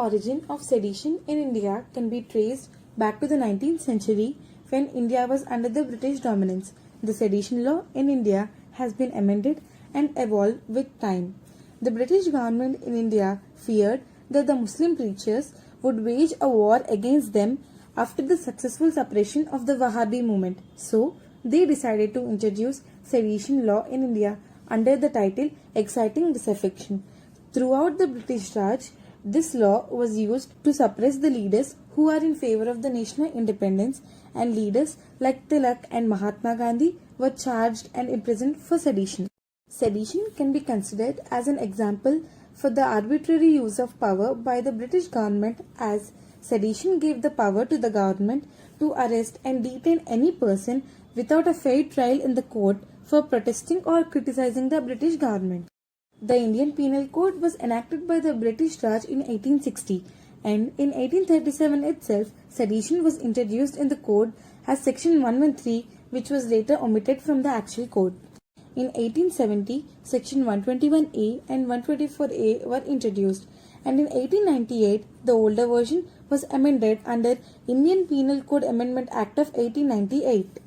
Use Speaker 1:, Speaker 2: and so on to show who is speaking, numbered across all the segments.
Speaker 1: origin of sedition in India can be traced back to the 19th century when India was under the British dominance. The sedition law in India has been amended and evolved with time. The British government in India feared that the Muslim preachers would wage a war against them after the successful suppression of the Wahhabi movement. So, they decided to introduce sedition law in India under the title Exciting Disaffection. Throughout the British Raj, this law was used to suppress the leaders who are in favor of the national independence, and leaders like Tilak and Mahatma Gandhi were charged and imprisoned for sedition. Sedition can be considered as an example for the arbitrary use of power by the British government, as sedition gave the power to the government to arrest and detain any person without a fair trial in the court for protesting or criticizing the British government. The Indian Penal Code was enacted by the British Raj in 1860, and in 1837 itself, sedition was introduced in the code as Section 113, which was later omitted from the actual code. In 1870, Section 121A and 124A were introduced, and in 1898, the older version was amended under Indian Penal Code Amendment Act of 1898.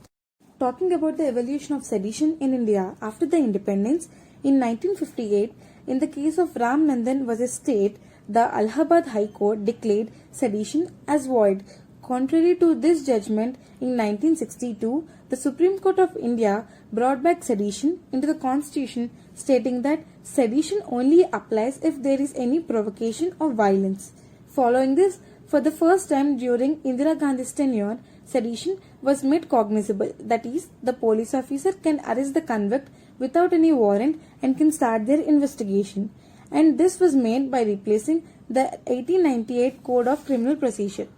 Speaker 1: Talking about the evolution of sedition in India after the independence, in 1958, in the case of Ram Nandan vs. State, the Allahabad High Court declared sedition as void. Contrary to this judgment, in 1962, the Supreme Court of India brought back sedition into the Constitution, stating that sedition only applies if there is any provocation or violence. Following this, for the first time during Indira Gandhi's tenure, sedition was made cognizable, that is, the police officer can arrest the convict without any warrant and can start their investigation. And this was made by replacing the 1898 Code of Criminal Procedure.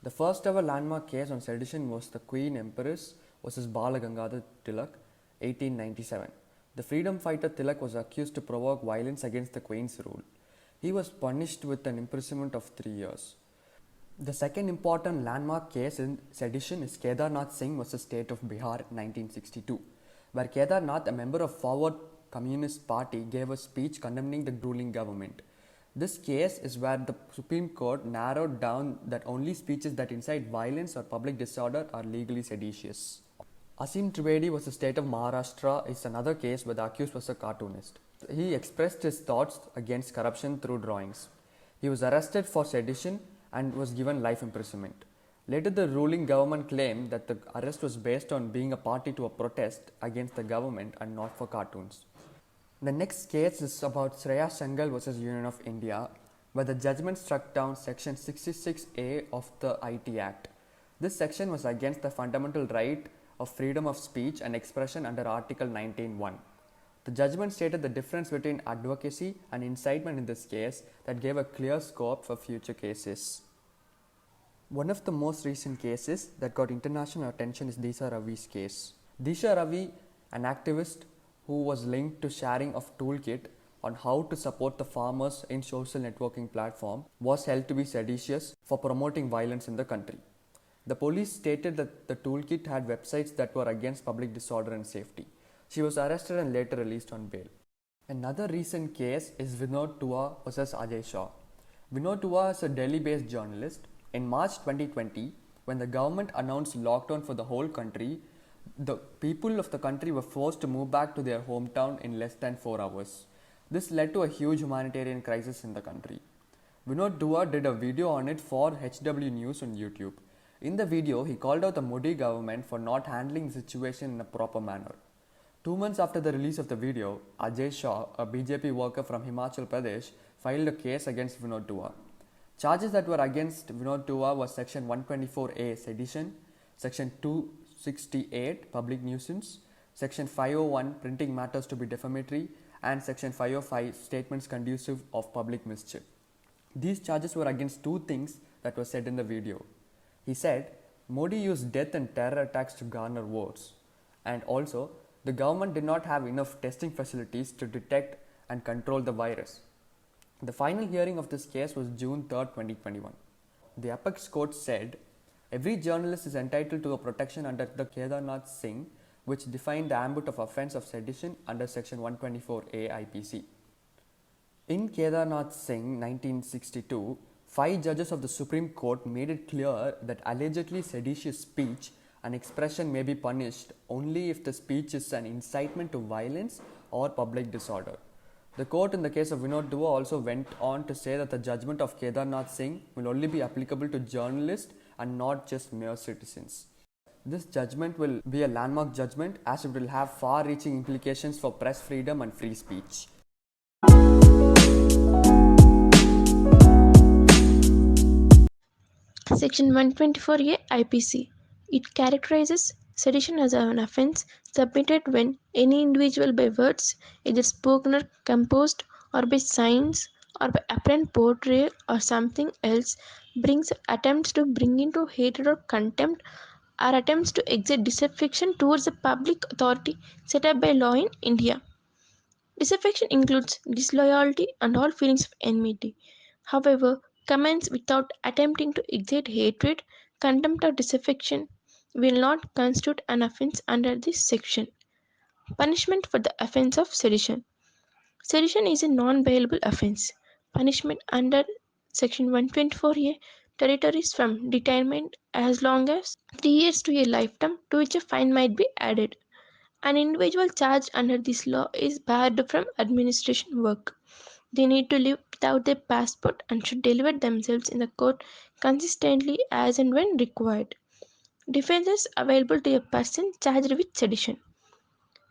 Speaker 2: The first ever landmark case on sedition was the Queen Empress vs. Bala Gangadhar Tilak, 1897. The freedom fighter Tilak was accused to provoke violence against the Queen's rule. He was punished with an imprisonment of 3 years. The second important landmark case in sedition is Kedarnath Singh vs. State of Bihar, 1962, where Kedarnath, a member of Forward Communist Party, gave a speech condemning the ruling government. This case is where the Supreme Court narrowed down that only speeches that incite violence or public disorder are legally seditious. Asim Trivedi vs. State of Maharashtra is another case where the accused was a cartoonist. He expressed his thoughts against corruption through drawings. He was arrested for sedition and was given life imprisonment. Later, the ruling government claimed that the arrest was based on being a party to a protest against the government and not for cartoons. The next case is about Shreya Shangal vs. Union of India, where the judgment struck down Section 66A of the IT Act. This section was against the fundamental right of freedom of speech and expression under Article 19(1). The judgment stated the difference between advocacy and incitement in this case that gave a clear scope for future cases. One of the most recent cases that got international attention is Disha Ravi's case. Disha Ravi, an activist who was linked to sharing of toolkit on how to support the farmers in social networking platform, was held to be seditious for promoting violence in the country. The police stated that the toolkit had websites that were against public disorder and safety. She was arrested and later released on bail. Another recent case is Vinod Dua vs. Ajay Shah. Vinod Dua is a Delhi-based journalist. In March 2020, when the government announced lockdown for the whole country, the people of the country were forced to move back to their hometown in less than 4 hours. This led to a huge humanitarian crisis in the country. Vinod Dua did a video on it for HW News on YouTube. In the video, he called out the Modi government for not handling the situation in a proper manner. 2 months after the release of the video, Ajay Shah, a BJP worker from Himachal Pradesh, filed a case against Vinod Dua. Charges that were against Vinod Dua was Section 124A sedition, Section 268 public nuisance, Section 501 printing matters to be defamatory, and Section 505 statements conducive of public mischief. These charges were against two things that were said in the video. He said, Modi used death and terror attacks to garner votes, and also the government did not have enough testing facilities to detect and control the virus. The final hearing of this case was June 3, 2021. The Apex Court said, Every journalist is entitled to a protection under the Kedarnath Singh, which defined the ambit of offence of sedition under Section 124A IPC. In Kedarnath Singh 1962, 5 judges of the Supreme Court made it clear that allegedly seditious speech and expression may be punished only if the speech is an incitement to violence or public disorder. The court in the case of Vinod Dua also went on to say that the judgment of Kedarnath Singh will only be applicable to journalists and not just mere citizens. This judgment will be a landmark judgment as it will have far-reaching implications for press freedom and free speech.
Speaker 3: Section 124A IPC. It characterizes sedition as an offence submitted when any individual by words, either spoken or composed, or by signs, or by apparent portrayal or something else, brings attempts to bring into hatred or contempt, or attempts to exert disaffection towards the public authority set up by law in India. Disaffection includes disloyalty and all feelings of enmity. However, comments without attempting to exert hatred, contempt, or disaffection will not constitute an offence under this section. Punishment for the offence of sedition. Sedition is a non-bailable offence. Punishment under Section 124A territories from detainment as long as 3 years to a lifetime, to which a fine might be added. An individual charged under this law is barred from administration work. They need to live without their passport and should deliver themselves in the court consistently as and when required. Defences available to a person charged with sedition.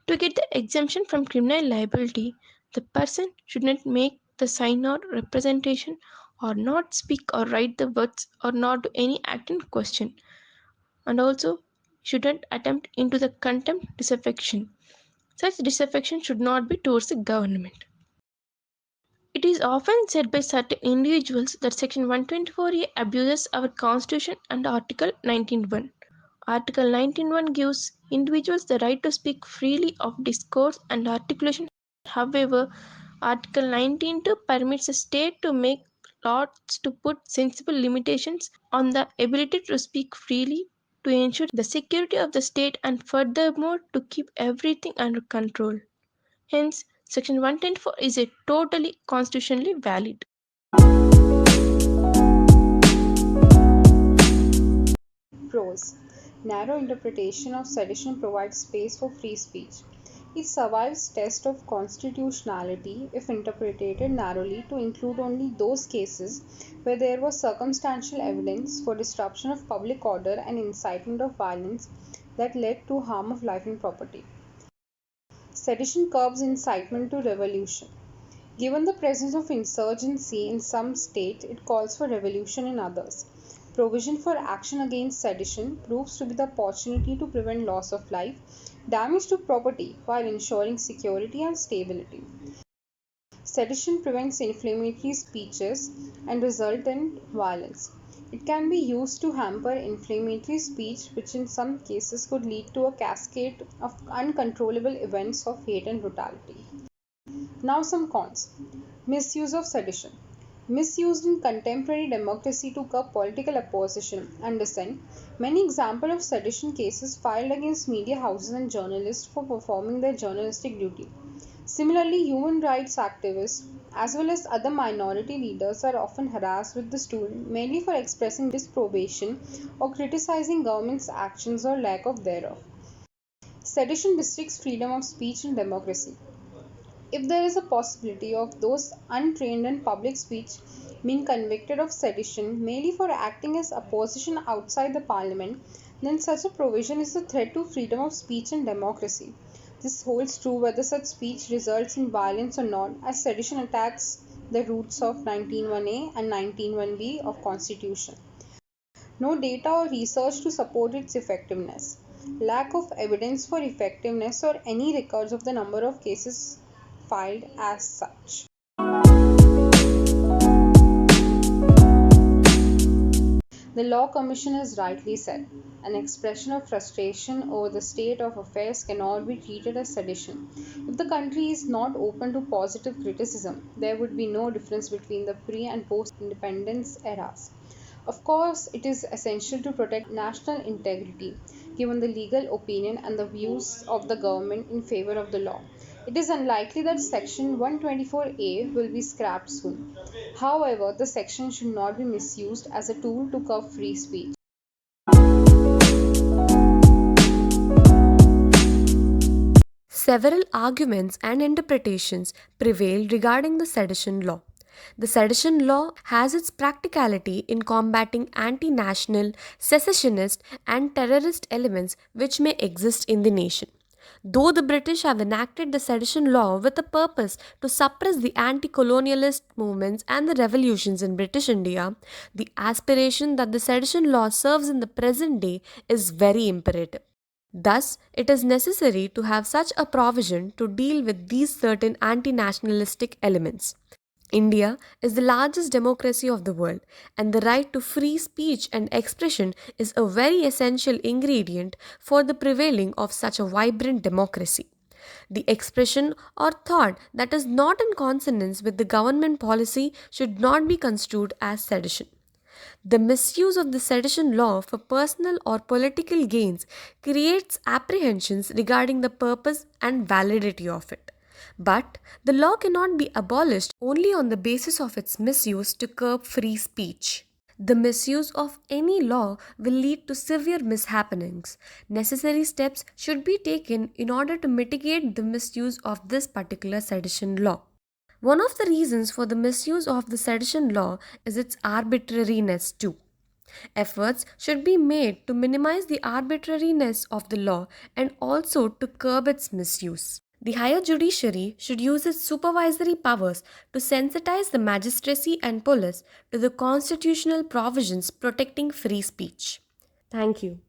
Speaker 3: To get the exemption from criminal liability, the person should not make the sign or representation, or not speak or write the words, or not do any act in question, and also shouldn't attempt into the contempt disaffection. Such disaffection should not be towards the government. It is often said by certain individuals that Section 124A abuses our Constitution and Article 19.1. Article 19.1 gives individuals the right to speak freely of discourse and articulation. However, Article 19.2 permits a state to make laws to put sensible limitations on the ability to speak freely, to ensure the security of the state, and furthermore to keep everything under control. Hence, Section 124 is a totally constitutionally valid.
Speaker 4: Pros. Narrow interpretation of sedition provides space for free speech. It survives test of constitutionality if interpreted narrowly to include only those cases where there was circumstantial evidence for disruption of public order and incitement of violence that led to harm of life and property. Sedition curbs incitement to revolution. Given the presence of insurgency in some states, it calls for revolution in others. Provision for action against sedition proves to be the opportunity to prevent loss of life, damage to property, while ensuring security and stability. Sedition prevents inflammatory speeches and resultant violence. It can be used to hamper inflammatory speech, which in some cases could lead to a cascade of uncontrollable events of hate and brutality. Now some cons. Misuse of sedition. Misused in contemporary democracy to curb political opposition and dissent. Many examples of sedition cases filed against media houses and journalists for performing their journalistic duty. Similarly, human rights activists as well as other minority leaders are often harassed with this tool mainly for expressing disapprobation or criticizing government's actions or lack of thereof. Sedition restricts freedom of speech in democracy. If there is a possibility of those untrained in public speech being convicted of sedition merely for acting as opposition outside the parliament, then such a provision is a threat to freedom of speech and democracy. This holds true whether such speech results in violence or not, as sedition attacks the roots of 19.1a and 19.1b of Constitution. No data or research to support its effectiveness. Lack of evidence for effectiveness or any records of the number of cases filed as such. The Law Commission has rightly said, an expression of frustration over the state of affairs cannot be treated as sedition. If the country is not open to positive criticism, there would be no difference between the pre- and post-independence eras. Of course, it is essential to protect national integrity, given the legal opinion and the views of the government in favor of the law. It is unlikely that Section 124A will be scrapped soon. However, the section should not be misused as a tool to curb free speech.
Speaker 5: Several arguments and interpretations prevail regarding the sedition law. The sedition law has its practicality in combating anti national, secessionist, and terrorist elements which may exist in the nation. Though the British have enacted the sedition law with a purpose to suppress the anti colonialist movements and the revolutions in British India, the aspiration that the sedition law serves in the present day is very imperative. Thus, it is necessary to have such a provision to deal with these certain anti nationalistic elements. India is the largest democracy of the world, and the right to free speech and expression is a very essential ingredient for the prevailing of such a vibrant democracy. The expression or thought that is not in consonance with the government policy should not be construed as sedition. The misuse of the sedition law for personal or political gains creates apprehensions regarding the purpose and validity of it. But the law cannot be abolished only on the basis of its misuse to curb free speech. The misuse of any law will lead to severe mishappenings. Necessary steps should be taken in order to mitigate the misuse of this particular sedition law. One of the reasons for the misuse of the sedition law is its arbitrariness too. Efforts should be made to minimize the arbitrariness of the law and also to curb its misuse. The higher judiciary should use its supervisory powers to sensitize the magistracy and police to the constitutional provisions protecting free speech. Thank you.